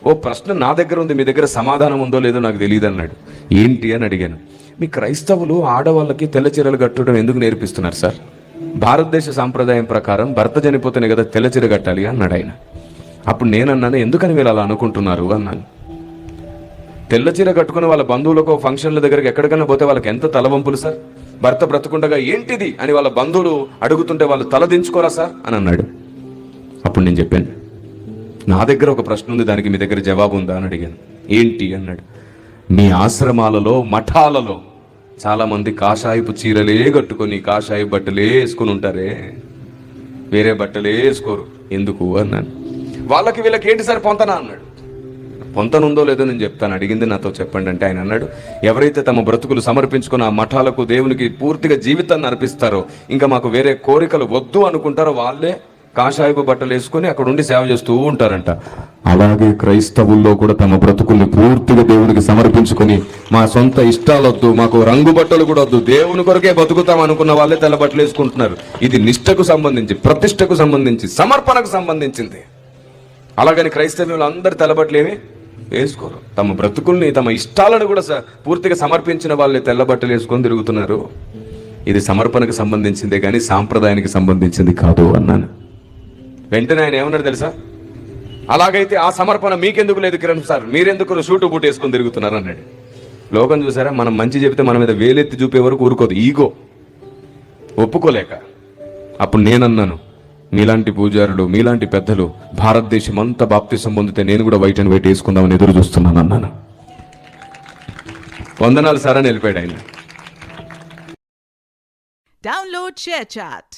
ఓ ప్రశ్న నా దగ్గర ఉంది, మీ దగ్గర సమాధానం ఉందో లేదో నాకు తెలియదు అన్నాడు. ఏంటి అని అడిగాను. మీ క్రైస్తవులు ఆడవాళ్ళకి తెల్ల చీరలు కట్టడం ఎందుకు నేర్పిస్తున్నారు సార్? భారతదేశ సాంప్రదాయం ప్రకారం భర్త చనిపోతేనే కదా తెల్ల చీర కట్టాలి అన్నాడు ఆయన. అప్పుడు నేనన్నాను, ఎందుకని మీరు అలా అనుకుంటున్నారు అన్నాను. తెల్ల చీర కట్టుకుని వాళ్ళ బంధువులకు ఫంక్షన్ల దగ్గరికి ఎక్కడికైనా పోతే వాళ్ళకి ఎంత తలవంపులు సార్. భర్త బ్రతుకుండగా ఏంటిది అని వాళ్ళ బంధువులు అడుగుతుంటే వాళ్ళు తల దించుకోరా సార్ అని అన్నాడు. అప్పుడు నేను చెప్పాను, నా దగ్గర ఒక ప్రశ్న ఉంది, దానికి మీ దగ్గర జవాబు ఉందా అని అడిగాను. ఏంటి అన్నాడు. మీ ఆశ్రమాలలో మఠాలలో చాలా మంది కాషాయపు చీరలే కట్టుకొని కాషాయ బట్టలే వేసుకుని ఉంటారే, వేరే బట్టలే వేసుకోరు, ఎందుకు అన్నాను. వాళ్ళకి వీళ్ళకి ఏంటి సార్ పొంతనా అన్నాడు. పొంతనుందో లేదో నేను చెప్తాను, అడిగింది నాతో చెప్పండి అంటే ఆయన అన్నాడు, ఎవరైతే తమ బ్రతుకులు సమర్పించుకుని ఆ మఠాలకు దేవునికి పూర్తిగా జీవితాన్ని అర్పిస్తారో, ఇంకా మాకు వేరే కోరికలు వద్దు అనుకుంటారో వాళ్ళే కాషాయపు బట్టలు వేసుకొని అక్కడ ఉండి సేవ చేస్తూ ఉంటారంట. అలాగే క్రైస్తవుల్లో కూడా తమ బ్రతుకుల్ని పూర్తిగా దేవునికి సమర్పించుకొని మా సొంత ఇష్టాలొద్దు, మాకు రంగు బట్టలు కూడా వద్దు, దేవుని కొరకే బతుకుతాం అనుకున్న వాళ్ళే తెల్ల బట్టలు వేసుకుంటున్నారు. ఇది నిష్ఠకు సంబంధించి, ప్రతిష్టకు సంబంధించి, సమర్పణకు సంబంధించింది. అలాగని క్రైస్తవులు అందరు తెల్లబట్టలు ఏమి వేసుకోరు. తమ బ్రతుకుల్ని తమ ఇష్టాలను కూడా పూర్తిగా సమర్పించిన వాళ్ళే తెల్ల బట్టలు వేసుకొని తిరుగుతున్నారు. ఇది సమర్పణకు సంబంధించిందే కానీ సాంప్రదాయానికి సంబంధించింది కాదు అన్నాను. వెంటనే ఆయన ఏమన్నాడు తెలుసా? అలాగైతే ఆ సమర్పణ మీకెందుకు లేదు కిరణ్ సార్, మీరెందుకు షూటు బూట్ వేసుకొని తిరుగుతున్నారు అన్నాడు. లోకం చూసారా, మనం మంచి చెబితే మన మీద వేలెత్తి చూపే వరకు ఊరుకోదు, ఈగో ఒప్పుకోలేక. అప్పుడు నేనన్నాను, మీలాంటి పూజారులు, మీలాంటి పెద్దలు భారతదేశం అంతా బాప్తిసం పొందితే నేను కూడా వైట్ అండ్ వైట్ వేసుకుందామని ఎదురు చూస్తున్నాను అన్నాను. వందనాలు సార్ అని వెళ్ళిపోయాడు ఆయన. Download ShareChat.